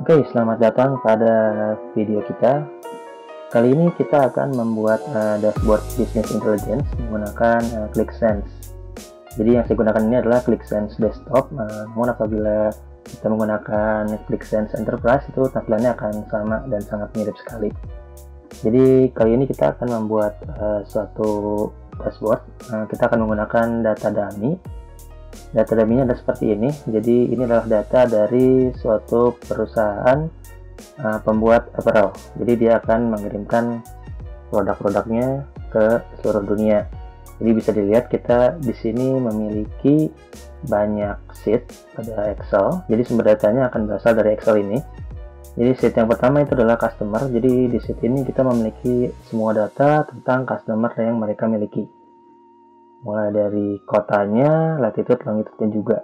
Oke, selamat datang pada video kita. Kali ini kita akan membuat dashboard business intelligence menggunakan ClickSense. Jadi yang saya gunakan ini adalah ClickSense desktop. Namun apabila kita menggunakan ClickSense Enterprise, itu tampilannya akan sama dan sangat mirip sekali. Jadi kali ini kita akan membuat suatu dashboard. Kita akan menggunakan data dummy. Data dummy-nya adalah seperti ini. Jadi ini adalah data dari suatu perusahaan pembuat apparel. Jadi dia akan mengirimkan produk-produknya ke seluruh dunia. Jadi bisa dilihat kita di sini memiliki banyak sheet pada Excel. Jadi sumber datanya akan berasal dari Excel ini. Jadi sheet yang pertama itu adalah customer. Jadi di sheet ini kita memiliki semua data tentang customer yang mereka miliki. Mulai dari kotanya, latitude, longitude juga.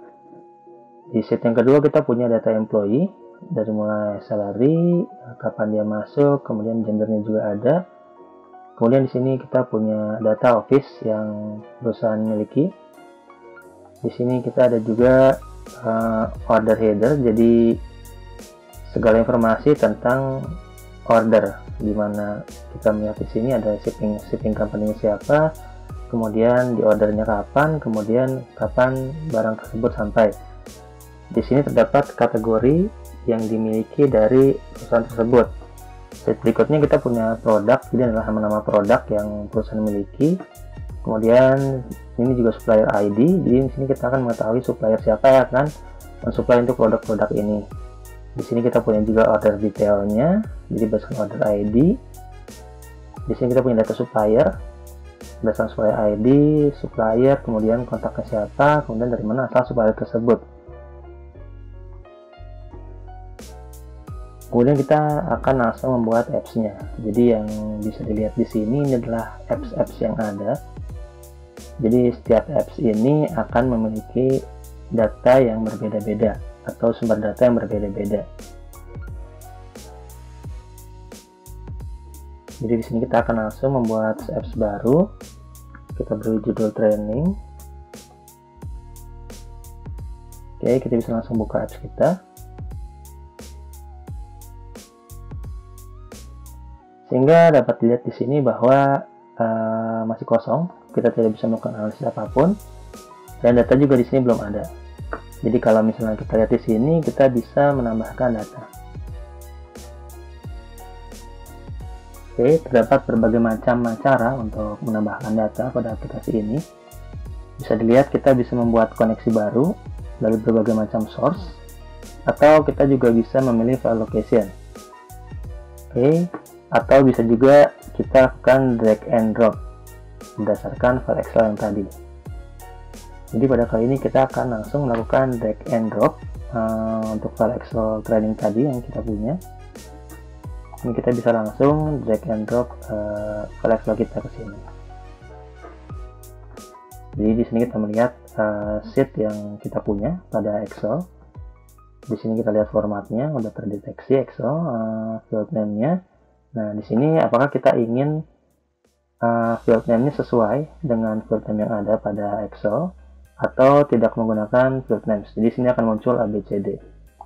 Di sheet yang kedua kita punya data employee, dari mulai salary, kapan dia masuk, kemudian gendernya juga ada. Kemudian di sini kita punya data office yang perusahaan miliki. Di sini kita ada juga order header, jadi segala informasi tentang order, di mana kita melihat di sini ada shipping company siapa, kemudian di ordernya kapan, kemudian kapan barang tersebut sampai. Di sini terdapat kategori yang dimiliki dari perusahaan tersebut. Berikutnya kita punya produk, jadi adalah nama-nama produk yang perusahaan miliki. Kemudian ini juga supplier ID, jadi di sini kita akan mengetahui supplier siapa yang akan mensuplai untuk produk-produk ini. Di sini kita punya juga order detailnya, jadi berdasarkan order ID. Di sini kita punya data supplier, berdasarkan supplier ID, supplier, kemudian kontaknya siapa, kemudian dari mana asal supplier tersebut. Kemudian kita akan langsung membuat apps-nya. Jadi yang bisa dilihat di sini ini adalah apps-apps yang ada. Jadi setiap apps ini akan memiliki data yang berbeda-beda atau sumber data yang berbeda-beda. Jadi di sini kita akan langsung membuat apps baru. Kita beri judul training. Oke, kita bisa langsung buka apps kita. Sehingga dapat dilihat di sini bahwa masih kosong. Kita tidak bisa melakukan analisis apapun. Dan data juga di sini belum ada. Jadi kalau misalnya kita lihat di sini, kita bisa menambahkan data. Oke, terdapat berbagai macam cara untuk menambahkan data pada aplikasi ini. Bisa dilihat kita bisa membuat koneksi baru dari berbagai macam source, atau kita juga bisa memilih file location. Oke, atau bisa juga kita lakukan drag and drop berdasarkan file Excel yang tadi. Jadi pada kali ini kita akan langsung melakukan drag and drop untuk file Excel training tadi yang kita punya. Ini kita bisa langsung drag and drop file Excel kita ke sini. Jadi di sini kita melihat sheet yang kita punya pada Excel. Di sini kita lihat formatnya udah terdeteksi Excel, field name-nya. Nah di sini apakah kita ingin field name-nya sesuai dengan field name yang ada pada Excel, atau tidak menggunakan field names. Jadi sini akan muncul ABCD.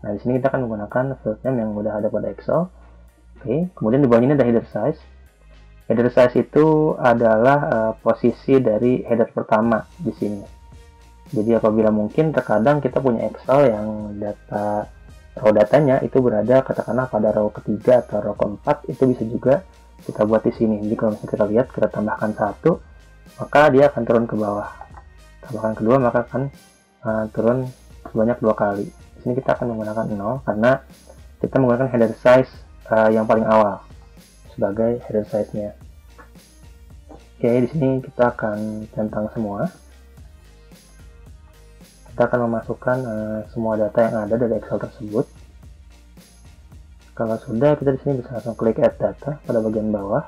Nah, di sini kita akan menggunakan field name yang sudah ada pada Excel. Oke, kemudian di bawah ini ada header size. Header size itu adalah posisi dari header pertama di sini. Jadi apabila mungkin terkadang kita punya Excel yang row datanya itu berada katakanlah pada row ketiga atau row keempat, itu bisa juga kita buat di sini. Jadi kalau misalnya kita lihat, kita tambahkan 1, maka dia akan turun ke bawah. Tambahkan kedua maka akan turun sebanyak 2 kali. Di sini kita akan menggunakan 0 karena kita menggunakan header size yang paling awal sebagai header size-nya. Oke, di sini kita akan centang semua. Kita akan memasukkan semua data yang ada dari Excel tersebut. Kalau sudah, kita di sini bisa langsung klik add data pada bagian bawah.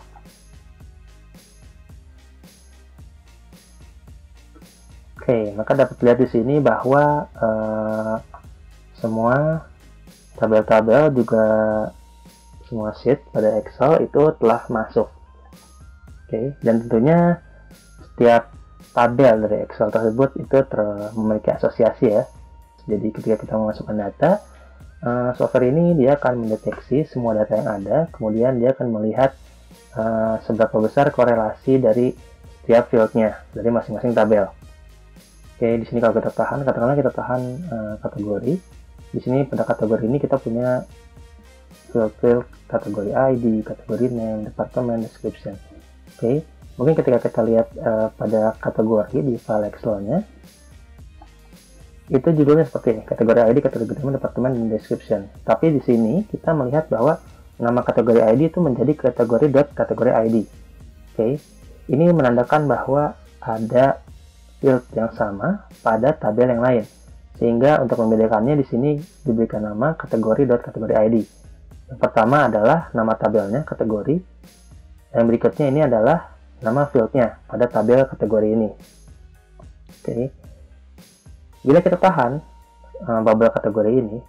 Oke, maka dapat dilihat di sini bahwa semua tabel-tabel juga semua sheet pada Excel itu telah masuk. Oke, dan tentunya setiap tabel dari Excel tersebut itu memiliki asosiasi ya. Jadi ketika kita memasukkan data, software ini dia akan mendeteksi semua data yang ada, kemudian dia akan melihat seberapa besar korelasi dari setiap fieldnya dari masing-masing tabel. Oke, di sini kalau kita tahan, katakanlah kita tahan kategori. Di sini pada kategori ini kita punya field kategori ID, kategori name, department, description. Oke, mungkin ketika kita lihat pada kategori di file Excel-nya, itu judulnya seperti ini, kategori ID, kategori name, department, dan description. Tapi di sini kita melihat bahwa nama kategori ID itu menjadi kategori ID. Oke, ini menandakan bahwa ada field yang sama pada tabel yang lain, sehingga untuk membedakannya di sini diberikan nama kategori ID. Yang pertama adalah nama tabelnya kategori, yang berikutnya ini adalah nama fieldnya pada tabel kategori ini. Oke, bila kita tahan bubble kategori ini,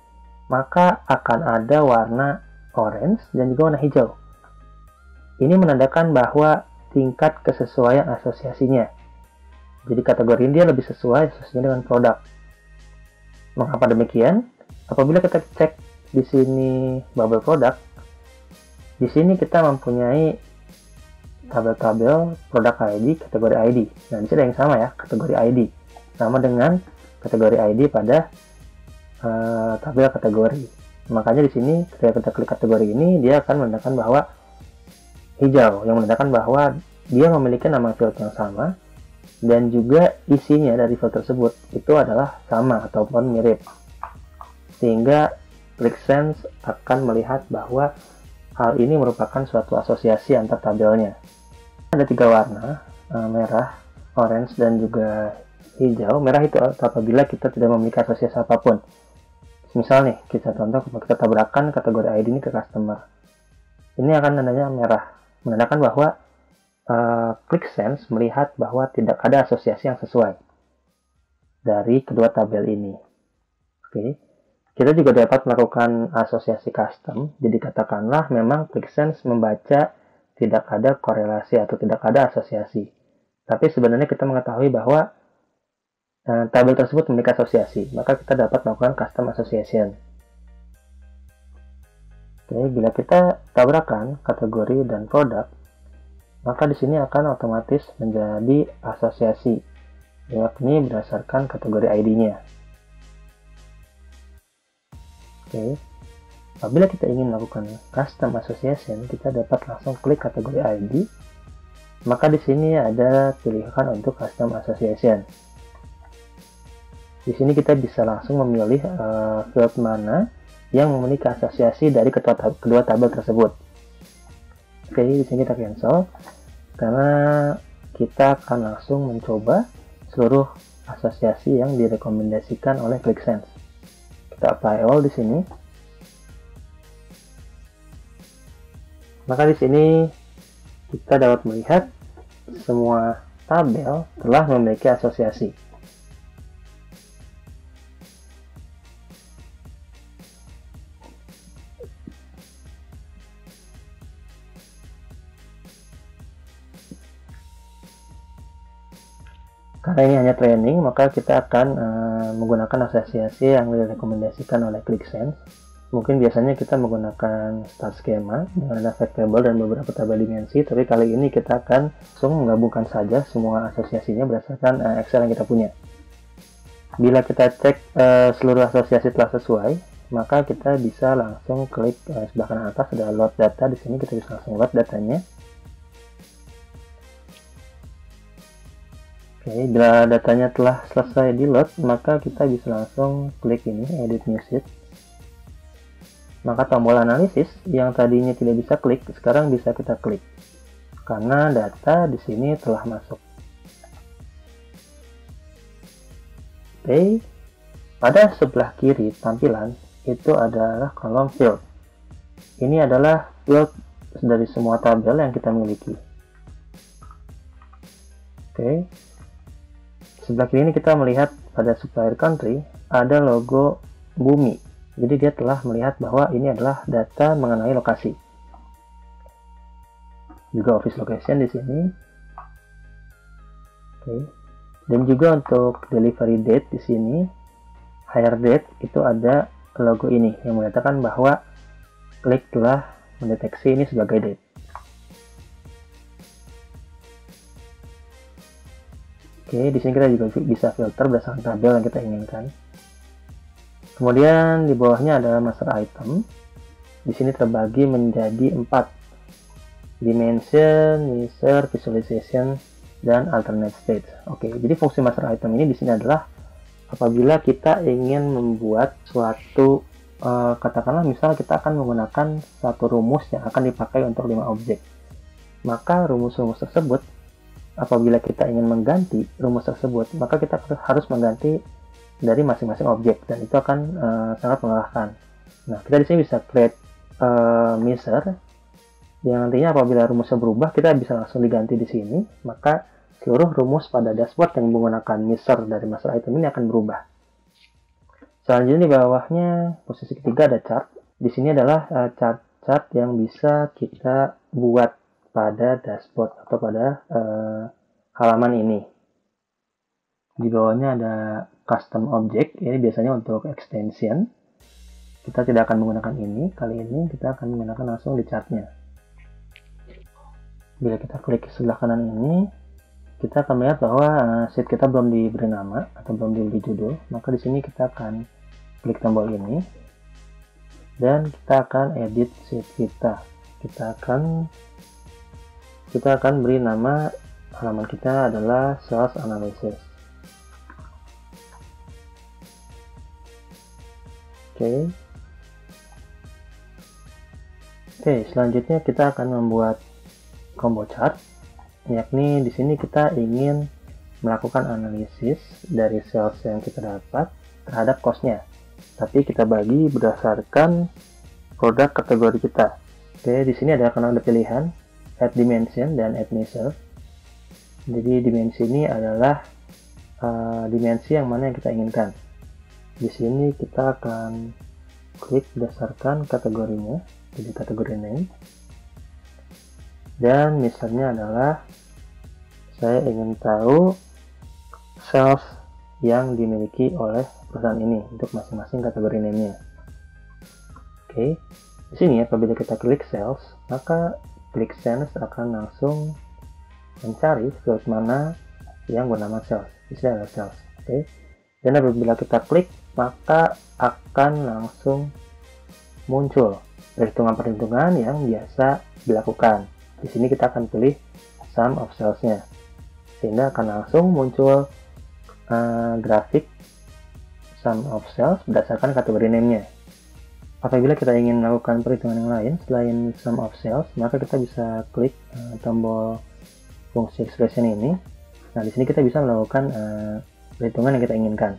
maka akan ada warna orange dan juga warna hijau. Ini menandakan bahwa tingkat kesesuaian asosiasinya. Jadi kategori ini dia lebih sesuai asosiasinya dengan produk. Mengapa demikian? Apabila kita cek di sini bubble produk, di sini kita mempunyai tabel-tabel produk ID, kategori ID. Nah, di sini ada yang sama ya, kategori ID. Sama dengan kategori ID pada tabel kategori. Makanya di sini ketika kita klik kategori ini, dia akan menandakan bahwa hijau, yang menandakan bahwa dia memiliki nama field yang sama, dan juga isinya dari field tersebut itu adalah sama ataupun mirip, sehingga ClickSense akan melihat bahwa hal ini merupakan suatu asosiasi antar tabelnya. Ada 3 warna, merah, orange, dan juga hijau. Merah itu apabila kita tidak memiliki asosiasi apapun. Misal nih, kita contoh kita tabrakan kategori ID ini ke customer, ini akan tandanya merah, menandakan bahwa ClickSense melihat bahwa tidak ada asosiasi yang sesuai dari kedua tabel ini. Oke, kita juga dapat melakukan asosiasi custom. Jadi katakanlah memang ClickSense membaca tidak ada korelasi atau tidak ada asosiasi, tapi sebenarnya kita mengetahui bahwa tabel tersebut memiliki asosiasi, maka kita dapat melakukan custom association. Oke, bila kita tabrakan kategori dan produk, maka di sini akan otomatis menjadi asosiasi, yakni berdasarkan kategori ID-nya. Oke, apabila kita ingin melakukan custom association, kita dapat langsung klik kategori ID, maka di sini ada pilihan untuk custom association. Di sini kita bisa langsung memilih field mana yang memiliki asosiasi dari kedua tabel tersebut. Oke, di sini kita cancel karena kita akan langsung mencoba seluruh asosiasi yang direkomendasikan oleh ClickSense. Kita apply all di sini. Maka di sini kita dapat melihat semua tabel telah memiliki asosiasi. Karena ini hanya training, maka kita akan menggunakan asosiasi yang direkomendasikan oleh ClickSense. Mungkin biasanya kita menggunakan start schema dengan ada fact table dan beberapa tabel dimensi, tapi kali ini kita akan langsung menggabungkan saja semua asosiasinya berdasarkan Excel yang kita punya. Bila kita cek seluruh asosiasi telah sesuai, maka kita bisa langsung klik sebelah kanan atas ada load data. Di sini kita bisa langsung load datanya. Oke, bila datanya telah selesai di load, maka kita bisa langsung klik ini, edit new sheet. Maka tombol analisis yang tadinya tidak bisa klik, sekarang bisa kita klik. Karena data di sini telah masuk. Oke, pada sebelah kiri tampilan, itu adalah kolom field. Ini adalah field dari semua tabel yang kita miliki. Oke. Sebelah kiri ini kita melihat pada supplier country ada logo bumi. Jadi dia telah melihat bahwa ini adalah data mengenai lokasi. Juga office location di sini. Oke. Dan juga untuk delivery date di sini, hire date itu ada logo ini yang menyatakan bahwa klik telah mendeteksi ini sebagai date. Oke, di sini kita juga bisa filter berdasarkan tabel yang kita inginkan. Kemudian di bawahnya adalah master item. Di sini terbagi menjadi 4: dimension, measure, visualization, dan alternate state. Oke, jadi fungsi master item ini di sini adalah apabila kita ingin membuat suatu katakanlah misal kita akan menggunakan satu rumus yang akan dipakai untuk 5 objek. Maka rumus-rumus tersebut apabila kita ingin mengganti rumus tersebut, maka kita harus mengganti dari masing-masing objek dan itu akan sangat melelahkan. Nah, kita di sini bisa create measure yang nantinya apabila rumusnya berubah kita bisa langsung diganti di sini, maka seluruh rumus pada dashboard yang menggunakan measure dari master item ini akan berubah. Selanjutnya di bawahnya posisi ketiga ada chart. Di sini adalah chart-chart yang bisa kita buat pada dashboard atau pada halaman ini. Di bawahnya ada custom object, ini biasanya untuk extension. Kita tidak akan menggunakan ini, kali ini kita akan menggunakan langsung di chartnya. Bila kita klik sebelah kanan ini, kita akan melihat bahwa sheet kita belum diberi nama atau belum diberi judul, maka di sini kita akan klik tombol ini dan kita akan edit sheet kita. Kita akan beri nama halaman kita adalah sales analysis. Oke, selanjutnya kita akan membuat combo chart, yakni di sini kita ingin melakukan analisis dari sales yang kita dapat terhadap cost-nya, tapi kita bagi berdasarkan produk kategori kita. Oke, di sini ada pilihan add dimension dan add measure. Jadi dimensi ini adalah dimensi yang mana yang kita inginkan. Di sini kita akan klik berdasarkan kategorinya, jadi kategori name. Dan misalnya adalah saya ingin tahu sales yang dimiliki oleh perusahaan ini untuk masing-masing kategori name-nya. Oke, di sini apabila kita klik sales, maka ClickSense akan langsung mencari field mana yang bernama sales. Di sini ada sales. Oke, dan apabila kita klik, maka akan langsung muncul perhitungan-perhitungan yang biasa dilakukan. Di sini kita akan pilih sum of sales-nya, sehingga akan langsung muncul grafik sum of sales berdasarkan kategori name-nya. Apabila kita ingin melakukan perhitungan yang lain selain sum of sales, maka kita bisa klik tombol fungsi expression ini. Nah, di sini kita bisa melakukan perhitungan yang kita inginkan.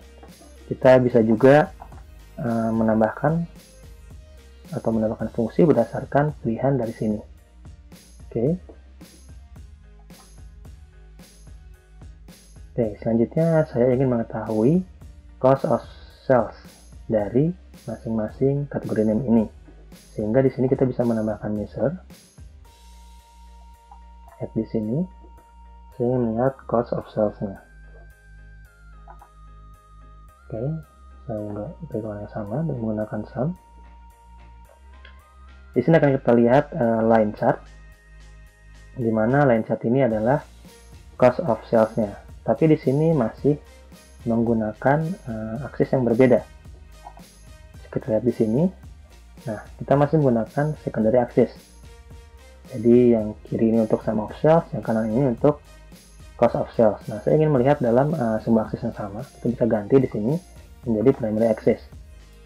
Kita bisa juga menambahkan fungsi berdasarkan pilihan dari sini. Oke, selanjutnya saya ingin mengetahui cost of sales dari masing-masing kategori name ini, sehingga di sini kita bisa menambahkan measure. Add di sini, saya ingin melihat cost of sales-nya. Oke, saya nggak perhitungan yang sama dan menggunakan sum. Di sini akan kita lihat line chart, di mana line chart ini adalah cost of sales-nya, tapi di sini masih menggunakan aksis yang berbeda. Kita lihat di sini. Nah, kita masih menggunakan secondary axis. Jadi yang kiri ini untuk sum of sales, yang kanan ini untuk cost of sales. Nah, saya ingin melihat dalam sebuah aksis yang sama. Kita bisa ganti di sini menjadi primary axis.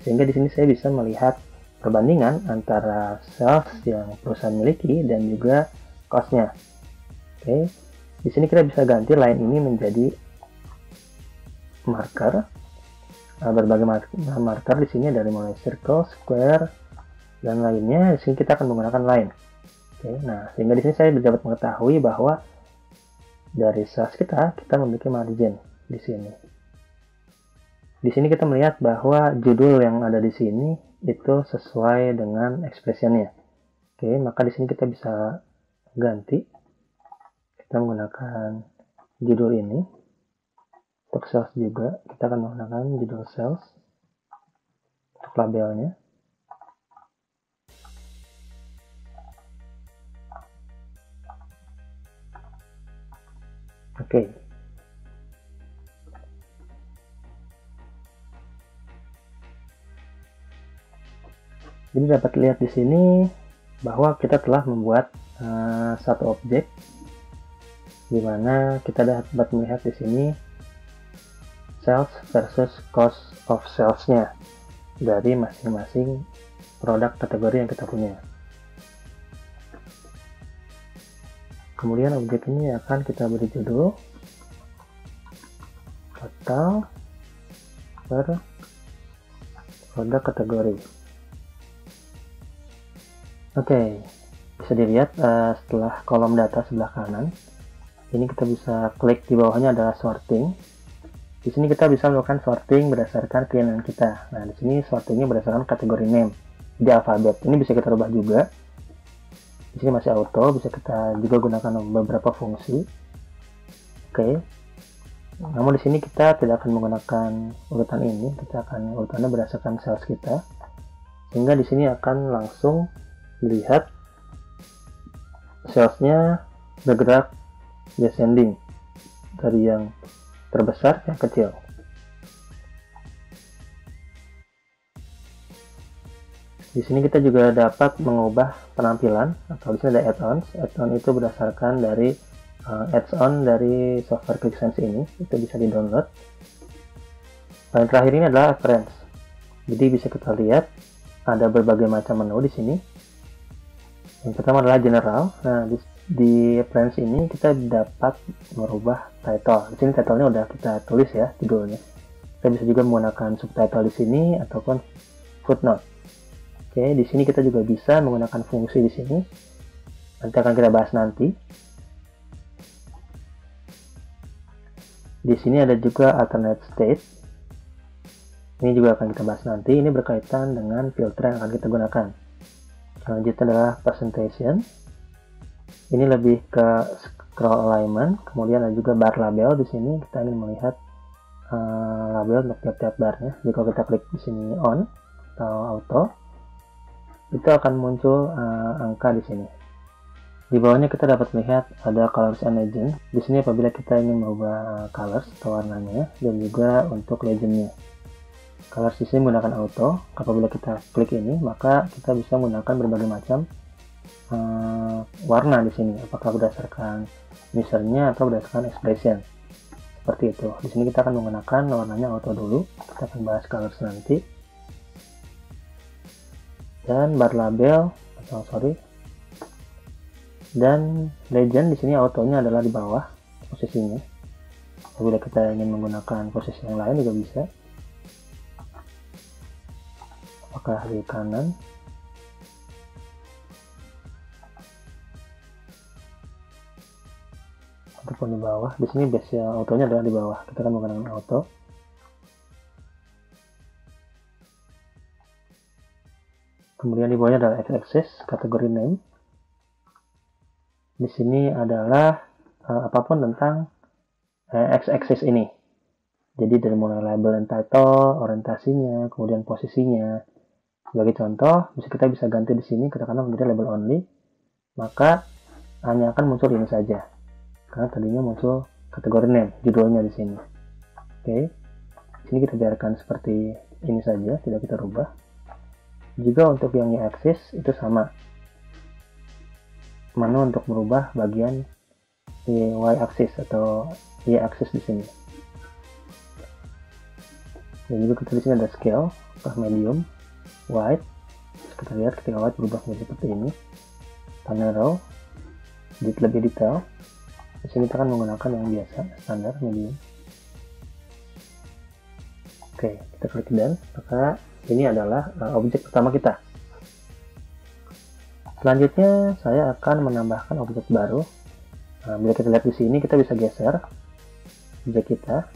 Sehingga di sini saya bisa melihat perbandingan antara sales yang perusahaan miliki dan juga cost-nya. Oke. Di sini kita bisa ganti line ini menjadi marker. Berbagai marker di sini dari mulai circle, square, dan lainnya. Di sini kita akan menggunakan line. Oke, nah sehingga di sini saya dapat mengetahui bahwa dari sales kita memiliki margin di sini. Di sini kita melihat bahwa judul yang ada di sini itu sesuai dengan expressionnya. Oke, maka di sini kita bisa ganti. Kita menggunakan judul ini. Untuk sales juga, kita akan menggunakan judul sales. untuk labelnya. Oke. Jadi dapat lihat di sini bahwa kita telah membuat satu objek, di mana kita dapat melihat di sini sales versus cost of sales-nya dari masing-masing produk kategori yang kita punya. Kemudian objek ini akan kita beri judul total per produk kategori. Oke, bisa dilihat setelah kolom data sebelah kanan, ini kita bisa klik di bawahnya adalah sorting. Di sini kita bisa melakukan sorting berdasarkan keinginan kita. Nah, di sini sortingnya berdasarkan kategori name di alfabet. Ini bisa kita rubah juga. Di sini masih auto, bisa kita juga gunakan beberapa fungsi. Oke. Namun di sini kita tidak akan menggunakan urutan ini, kita akan urutannya berdasarkan sales kita. Sehingga di sini akan langsung dilihat salesnya bergerak descending dari yang terbesar yang kecil. Di sini kita juga dapat mengubah penampilan, atau di sini ada add-ons. Add-on itu berdasarkan dari add-on dari software ClickSense ini, itu bisa di-download. Dan terakhir ini adalah reference. Jadi bisa kita lihat ada berbagai macam menu di sini. Yang pertama adalah general. Nah, di reference ini kita dapat merubah title. Di sini title-nya udah kita tulis ya, judulnya. Kita bisa juga menggunakan subtitle di sini ataupun footnote. Oke, di sini kita juga bisa menggunakan fungsi di sini. Nanti akan kita bahas nanti. Di sini ada juga alternate state. Ini juga akan kita bahas nanti. Ini berkaitan dengan filter yang akan kita gunakan. Selanjutnya adalah presentation. Ini lebih ke scroll alignment. Kemudian ada juga bar label. Di sini kita ingin melihat label untuk tiap-tiap barnya. Jika kita klik di sini on atau auto, itu akan muncul angka di sini. Di bawahnya kita dapat melihat ada colors and legend. Di sini apabila kita ingin merubah colors atau warnanya, dan juga untuk legendnya. Colors di sini menggunakan auto. Apabila kita klik ini, maka kita bisa menggunakan berbagai macam warna di sini. Apakah berdasarkan usernya atau berdasarkan expression. Seperti itu. Di sini kita akan menggunakan warnanya auto dulu. Kita akan bahas colors nanti. Dan bar label, dan legend di sini autonya adalah di bawah posisinya. Apabila kita ingin menggunakan posisi yang lain juga bisa. Apakah di kanan? Ataupun di bawah. Di sini base autonya adalah di bawah. Kita akan menggunakan auto. Kemudian di bawahnya adalah x-axis, kategori name. Di sini adalah apapun tentang x-axis ini. Jadi dari mulai label dan title, orientasinya, kemudian posisinya. Sebagai contoh, kita bisa ganti di sini katakanlah menjadi label only, maka hanya akan muncul ini saja. Karena tadinya muncul kategori name, judulnya di sini. Oke. Di sini kita biarkan seperti ini saja, tidak kita rubah. Juga untuk yang y-axis itu sama. Menu untuk merubah bagian y-axis atau y-axis di sini. Dan juga kita di sini ada scale, medium, white. Kita lihat ketika white berubah menjadi seperti ini. Tunnel row, lebih detail. Di sini kita akan menggunakan yang biasa, standar, medium. Oke, kita klik done. Maka ini adalah objek pertama kita. Selanjutnya saya akan menambahkan objek baru. Bila kita lihat di sini, kita bisa geser objek kita.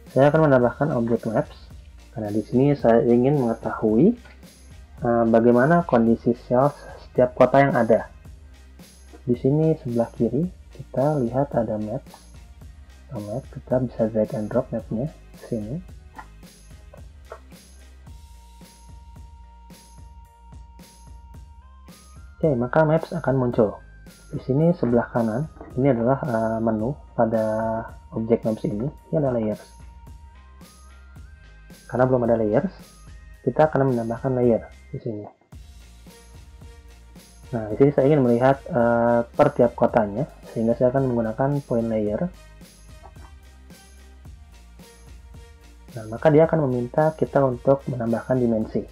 Saya akan menambahkan objek maps. Karena di sini saya ingin mengetahui bagaimana kondisi sales setiap kota yang ada. Di sini sebelah kiri kita lihat ada maps. Kita bisa drag and drop mapnya ke sini. Oke, maka Maps akan muncul. Di sini sebelah kanan, ini adalah menu pada objek Maps ini. Ini ada layers. Karena belum ada layers, kita akan menambahkan layer di sini. Nah, di sini saya ingin melihat per tiap kotanya, sehingga saya akan menggunakan point layer. Nah, maka dia akan meminta kita untuk menambahkan dimensi.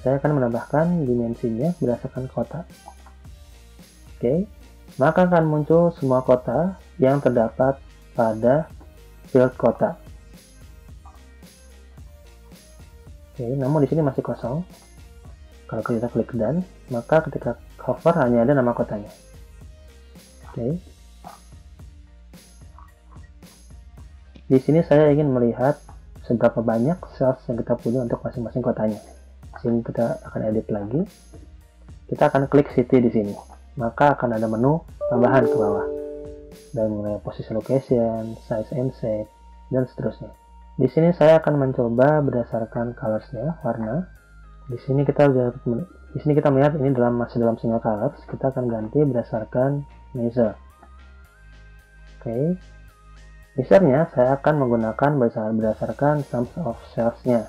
Saya akan menambahkan dimensinya berdasarkan kota. Oke, maka akan muncul semua kota yang terdapat pada field kota. Oke, namun di sini masih kosong. Kalau kita klik done, maka ketika cover hanya ada nama kotanya. Oke. Di sini saya ingin melihat seberapa banyak cells yang kita punya untuk masing-masing kotanya. Di sini kita akan edit lagi. Kita akan klik city di sini. Maka akan ada menu tambahan ke bawah. Dan mulai position location, size and shape, dan seterusnya. Di sini saya akan mencoba berdasarkan colors-nya, warna. Di sini kita melihat ini masih dalam single colors. Kita akan ganti berdasarkan measure. Oke. Measure-nya saya akan menggunakan berdasarkan sums of cells-nya.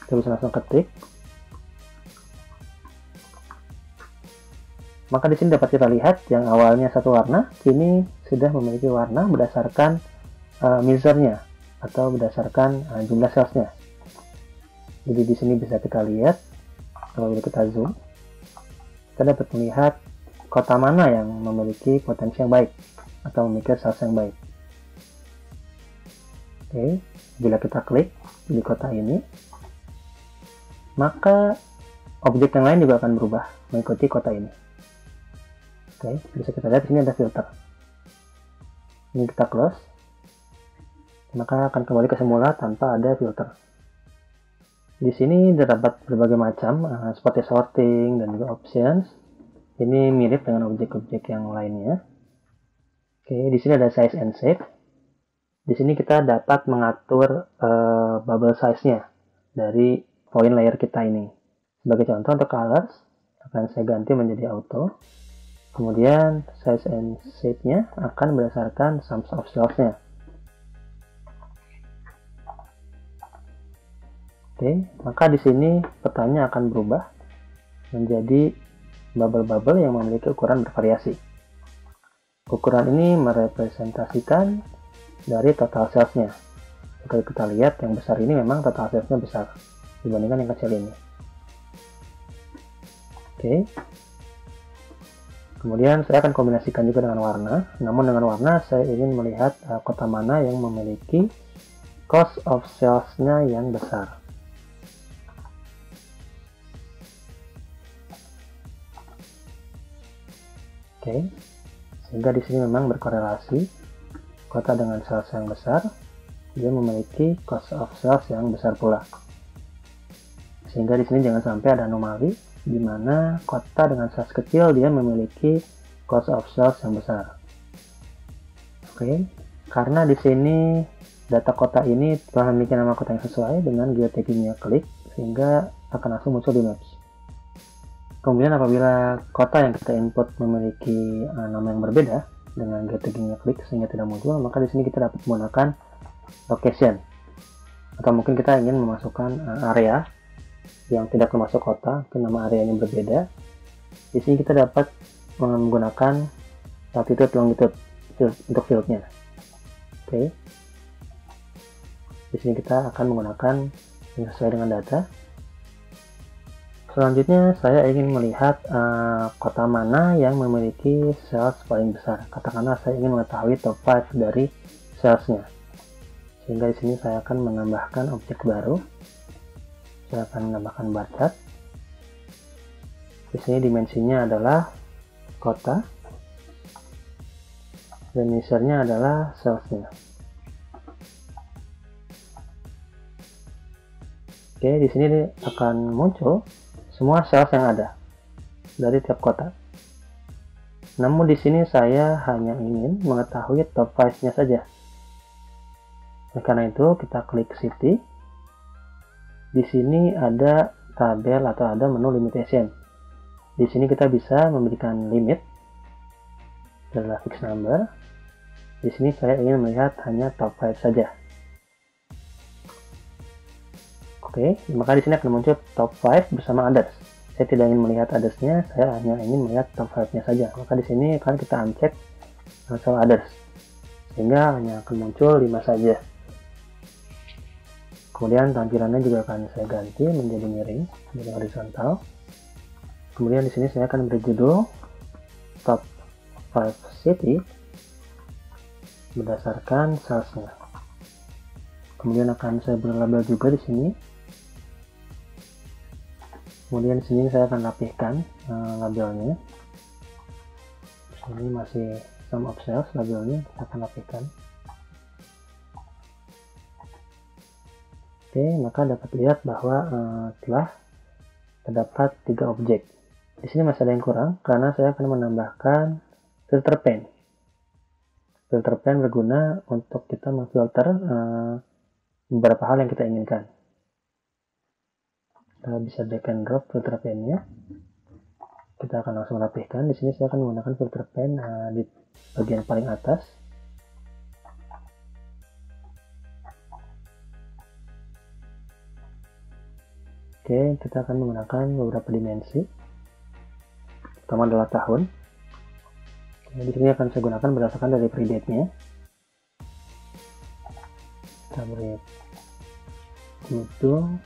Kita bisa langsung ketik. Maka di sini dapat kita lihat yang awalnya satu warna, kini sudah memiliki warna berdasarkan measure-nya atau berdasarkan jumlah cells-nya. Jadi di sini bisa kita lihat, kalau kita zoom, kita dapat melihat kota mana yang memiliki potensi yang baik atau memiliki cells yang baik. Oke, bila kita klik di kota ini, maka objek yang lain juga akan berubah mengikuti kota ini. Oke, bisa kita lihat di sini ada filter. Ini kita close, maka akan kembali ke semula tanpa ada filter. Di sini terdapat berbagai macam seperti sorting dan juga options. Ini mirip dengan objek-objek yang lainnya. Oke, di sini ada size and shape. Di sini kita dapat mengatur bubble size-nya dari point layer kita ini. Sebagai contoh untuk colors, akan saya ganti menjadi auto. Kemudian size and shape-nya akan berdasarkan sums of cells-nya. Oke, maka di sini petanya akan berubah menjadi bubble-bubble yang memiliki ukuran bervariasi. Ukuran ini merepresentasikan dari total cells-nya. Jika kita lihat yang besar ini memang total cells-nya besar dibandingkan yang kecil ini. Oke. Kemudian saya akan kombinasikan juga dengan warna. Namun dengan warna saya ingin melihat kota mana yang memiliki cost of cells-nya yang besar. Oke, sehingga di sini memang berkorelasi kota dengan cells yang besar, dia memiliki cost of cells yang besar pula. Sehingga di sini jangan sampai ada anomali di mana kota dengan cells kecil dia memiliki cost of cells yang besar. Oke, karena di sini data kota ini telah memiliki nama kota yang sesuai dengan geotaggingnya klik, sehingga akan langsung muncul di Maps. Kemudian apabila kota yang kita input memiliki nama yang berbeda dengan geotaggingnya klik sehingga tidak muncul, maka di sini kita dapat menggunakan location. Atau mungkin kita ingin memasukkan area yang tidak termasuk kota, mungkin nama areanya berbeda. Di sini kita dapat menggunakan latitude longitude untuk fieldnya. Oke. Di sini kita akan menggunakan yang sesuai dengan data. Selanjutnya saya ingin melihat kota mana yang memiliki cells paling besar. Katakanlah saya ingin mengetahui top 5 dari cells-nya. Sehingga di sini saya akan menambahkan objek baru. Saya akan menambahkan bar chart. Di sini dimensinya adalah kota dan measure-nya adalah cells-nya. Oke, di sini akan muncul semua cells yang ada dari tiap kota. Namun di sini saya hanya ingin mengetahui top 5-nya saja. Oleh karena itu kita klik city. Di sini ada tabel atau ada menu limitation. Di sini kita bisa memberikan limit adalah fixed number. Di sini saya ingin melihat hanya top 5 saja. Oke, maka di sini akan muncul top 5 bersama others. Saya tidak ingin melihat others-nya, saya hanya ingin melihat top 5-nya saja. Maka di sini akan kita uncheck show others, sehingga hanya akan muncul 5 saja. Kemudian tampilannya juga akan saya ganti menjadi miring, menjadi horizontal. Kemudian di sini saya akan beri judul top 5 city berdasarkan salesnya. Kemudian akan saya beri label juga di sini. Kemudian di sini saya akan rapihkan labelnya. Ini masih sum of sales labelnya, kita akan rapihkan. Oke, maka dapat lihat bahwa telah terdapat 3 objek. Di sini masih ada yang kurang karena saya akan menambahkan filter pane. Filter pane berguna untuk kita memfilter beberapa hal yang kita inginkan. Kita bisa drag and drop filter pane-nya. Kita akan langsung rapihkan. Di sini saya akan menggunakan filter pane di bagian paling atas. Oke, kita akan menggunakan beberapa dimensi. Pertama adalah tahun. Oke, di sini akan saya gunakan berdasarkan dari predate-nya. Kita beri judul.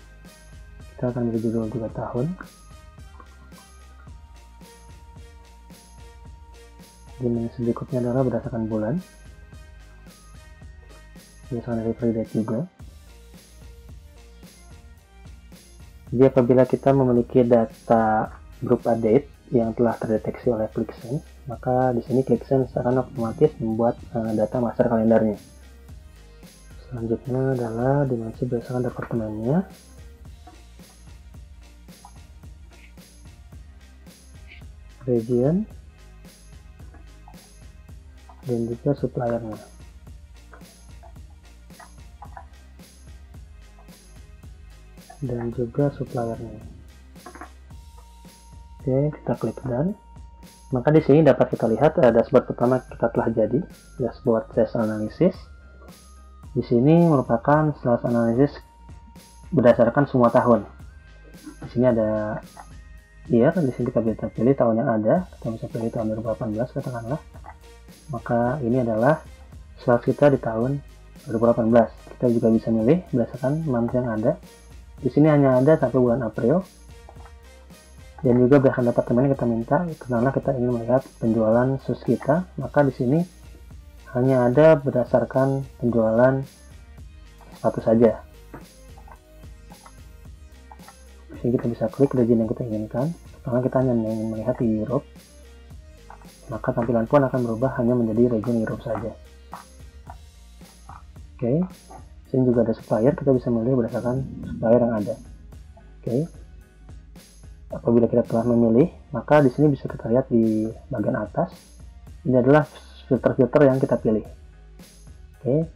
Kita akan beri judul juga tahun. Dimensi berikutnya adalah berdasarkan bulan. Berdasarkan dari predate juga. Jadi apabila kita memiliki data berupa date yang telah terdeteksi oleh ClickSense, maka di sini ClickSense akan otomatis membuat data master kalendernya. Selanjutnya adalah dimensi berdasarkan departemennya. Region dan juga suppliernya. Dan juga suppliernya. Oke, kita klik done. Maka di sini dapat kita lihat dashboard pertama kita telah jadi, dashboard sales analysis. Di sini merupakan sales analysis berdasarkan semua tahun. Di sini ada year, di sini kita bisa pilih tahun yang ada, kita bisa pilih tahun 2018 katakanlah. Maka ini adalah sales kita di tahun 2018. Kita juga bisa milih berdasarkan month yang ada. Di sini hanya ada sampai bulan April. Dan juga berdasarkan departemen yang kita minta, karena kita ingin melihat penjualan sus kita, maka di sini hanya ada berdasarkan penjualan satu saja. Di sini kita bisa klik region yang kita inginkan, karena kita hanya ingin melihat di Europe, maka tampilan pun akan berubah hanya menjadi region Europe saja. Oke. Sini juga ada supplier, kita bisa memilih berdasarkan supplier yang ada. Oke. Apabila kita telah memilih, maka di sini bisa kita lihat di bagian atas. Ini adalah filter-filter yang kita pilih. Oke.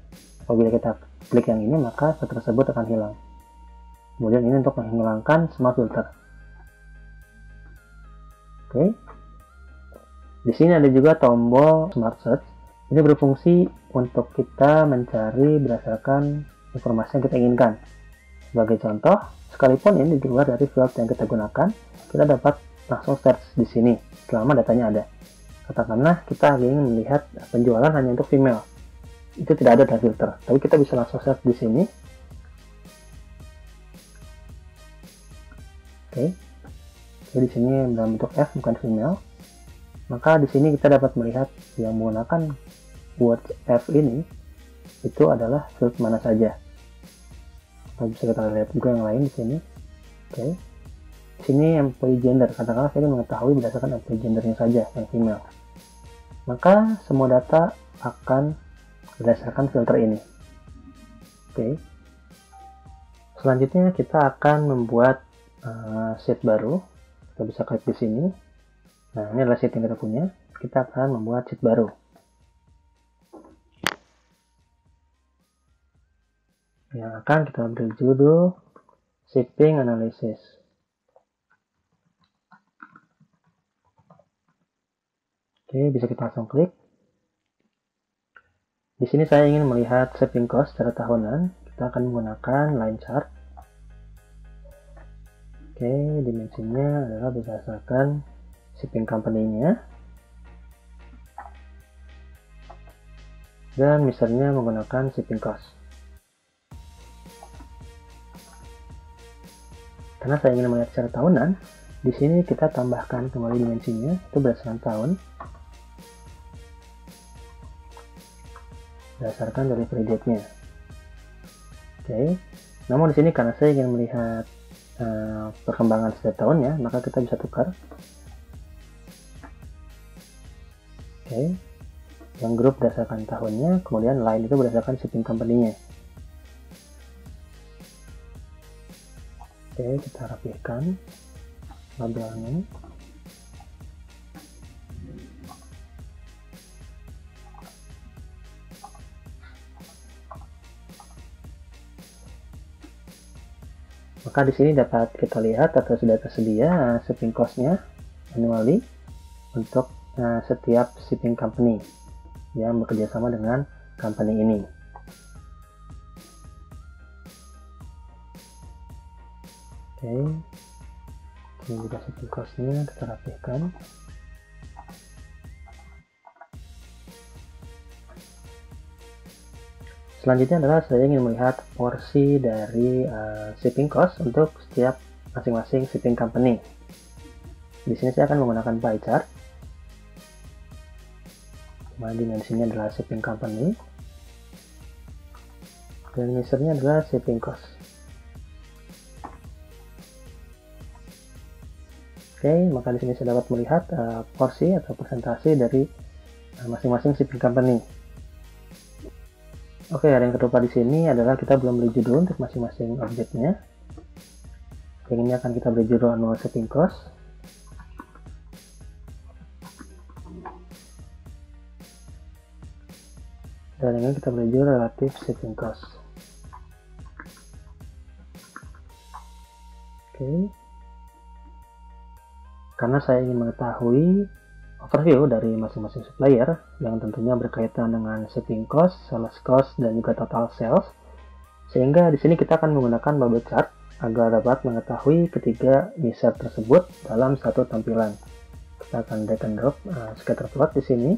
Apabila kita klik yang ini, maka filter tersebut akan hilang. Kemudian ini untuk menghilangkan semua filter. Oke. Di sini ada juga tombol Smart Search. Ini berfungsi untuk kita mencari berdasarkan informasi yang kita inginkan. Sebagai contoh, sekalipun ini di luar dari field yang kita gunakan, kita dapat langsung search di sini selama datanya ada. Katakanlah kita ingin melihat penjualan hanya untuk female, itu tidak ada dari filter, tapi kita bisa langsung search di sini. Oke, jadi di sini dalam bentuk F bukan female. Maka di sini kita dapat melihat yang menggunakan word F ini itu adalah field mana saja. Bisa kita lihat juga yang lain di sini. Oke. Di sini employee gender, katakanlah saya ingin mengetahui berdasarkan employee gendernya saja yang female. Maka semua data akan berdasarkan filter ini. Oke. Selanjutnya kita akan membuat sheet baru. Kita bisa klik di sini. Nah, ini adalah sheet yang kita punya. Kita akan membuat sheet baru. Yang akan kita beri judul shipping analysis. Oke, bisa kita langsung klik. Di sini saya ingin melihat shipping cost secara tahunan. Kita akan menggunakan line chart. Oke, dimensinya adalah berdasarkan shipping company-nya. Dan misalnya menggunakan shipping cost. Karena saya ingin melihat secara tahunan, di sini kita tambahkan kembali dimensinya, itu berdasarkan tahun. Berdasarkan delivery date-nya. Oke. Namun di sini karena saya ingin melihat perkembangan setiap tahunnya, maka kita bisa tukar. Oke. Yang grup berdasarkan tahunnya, kemudian line itu berdasarkan shipping company-nya. Oke, kita rapihkan labelnya. Maka di sini dapat kita lihat atau sudah tersedia shipping cost-nya annually untuk setiap shipping company yang bekerjasama dengan company ini. Oke, ini juga shipping cost-nya kita rapihkan. Selanjutnya adalah saya ingin melihat porsi dari shipping cost untuk setiap masing-masing shipping company. Di sini saya akan menggunakan pie chart. Dimensinya adalah shipping company. Dan measurenya adalah shipping cost. Oke, maka di sini saya dapat melihat porsi atau persentase dari masing-masing shipping company. Oke, ada yang terlupa di sini adalah kita belum beri judul untuk masing-masing objeknya. Yang ini akan kita beri judul annual shipping cost. Dan ini kita beri judul relative shipping cost. Oke. Karena saya ingin mengetahui overview dari masing-masing supplier yang tentunya berkaitan dengan shipping cost, sales cost, dan juga total sales. Sehingga di sini kita akan menggunakan bubble chart agar dapat mengetahui ketiga user tersebut dalam satu tampilan. Kita akan drag and drop scatter plot di sini.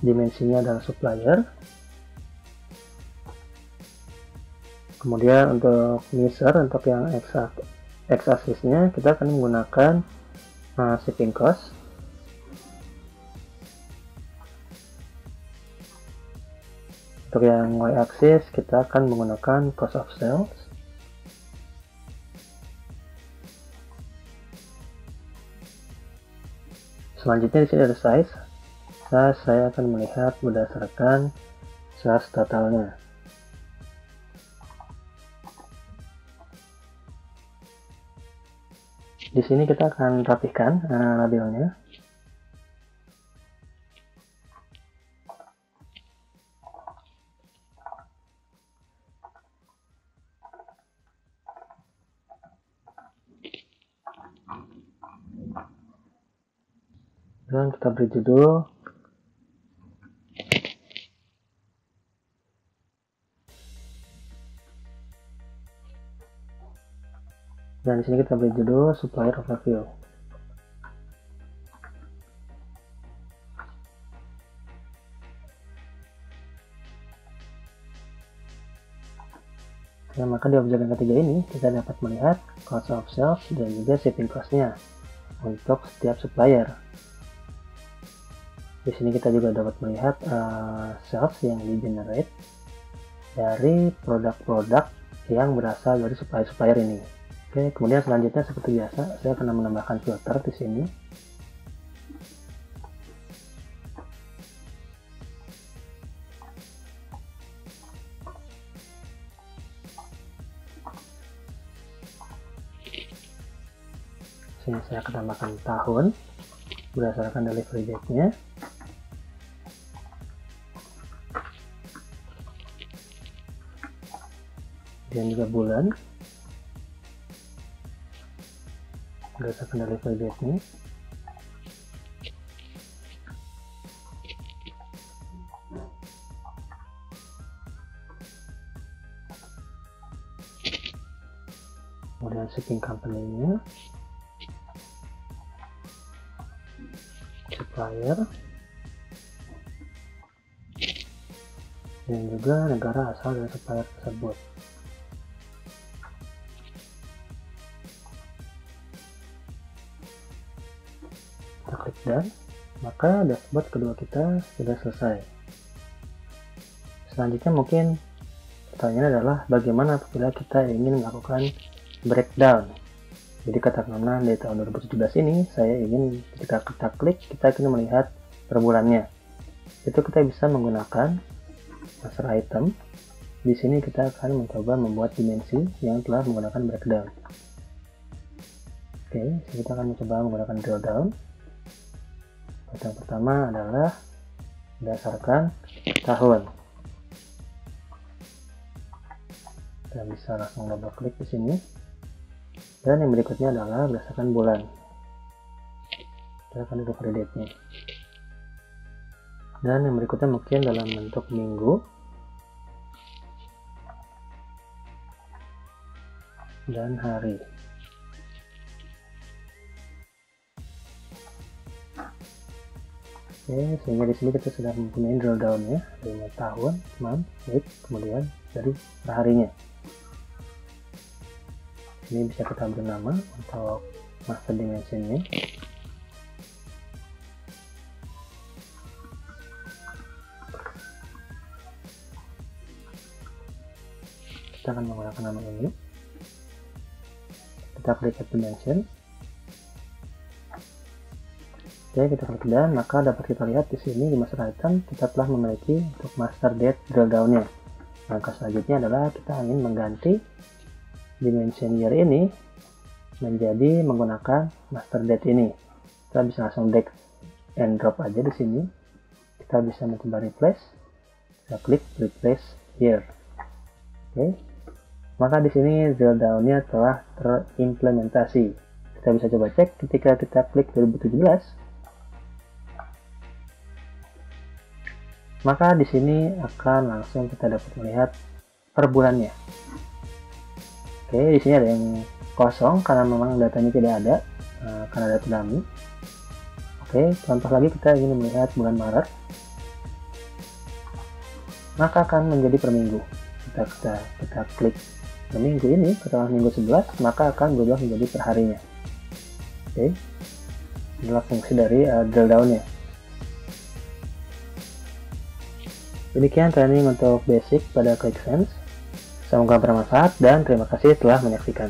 Dimensinya adalah supplier. Kemudian untuk user, untuk yang x-axis-nya kita akan menggunakan shipping cost. Untuk yang y-axis kita akan menggunakan cost of sales. Selanjutnya di sini ada size. Nah, saya akan melihat berdasarkan sales totalnya. Di sini kita akan rapihkan labelnya. Dan kita beri judul dan di sini kita beri judul supplier overview. Nah, maka di objek yang ketiga ini kita dapat melihat cost of sales dan juga shipping cost-nya untuk setiap supplier. Di sini kita juga dapat melihat sales yang di-generate dari produk-produk yang berasal dari supplier-supplier ini. Oke, kemudian selanjutnya seperti biasa, saya akan menambahkan filter di sini. Sini saya akan tambahkan tahun berdasarkan delivery date-nya. Dan juga bulan berdasarkan delivery date-nya. shipping company-nya, supplier, dan juga negara asal dari supplier tersebut. Kita klik done, maka dashboard kedua kita sudah selesai. Selanjutnya mungkin pertanyaannya adalah bagaimana apabila kita ingin melakukan breakdown. Jadi katakanlah di tahun 2017 ini saya ingin ketika kita klik kita ingin melihat per bulannya. Itu kita bisa menggunakan master item. Di sini kita akan mencoba membuat dimensi yang telah menggunakan breakdown. Oke, kita akan mencoba menggunakan drill down. Yang pertama adalah berdasarkan tahun. Kita bisa langsung double klik di sini. Dan yang berikutnya adalah berdasarkan bulan. Kita akan recovery date-nya. Dan yang berikutnya mungkin dalam bentuk minggu. Dan hari. Oke, sehingga di sini kita sudah mempunyai drill down-nya dari tahun, month, week, kemudian dari perharinya. Ini bisa kita beri nama untuk master dimension-nya. Kita akan menggunakan nama ini. Kita klik add dimension. Oke, kita klik dan maka dapat kita lihat di sini di master item kita telah memiliki untuk master date drill down-nya. Langkah selanjutnya adalah kita ingin mengganti dimension year ini menjadi menggunakan master date ini. Kita bisa langsung drag and drop aja di sini. Kita bisa mencoba replace. Kita klik replace year. Oke. Maka di sini drill down-nya telah terimplementasi. Kita bisa coba cek ketika kita klik 2017. Maka di sini akan langsung kita dapat melihat per bulannya. Oke, di sini ada yang kosong karena memang datanya tidak ada, karena data dummy. Oke, contoh lagi kita ingin melihat bulan Maret, maka akan menjadi per minggu. Kita klik per minggu ini, katakanlah minggu 11, maka akan berubah menjadi per harinya. Oke, inilah fungsi dari drill down-nya. Demikian training untuk basic pada ClickSense. Semoga bermanfaat dan terima kasih telah menyaksikan.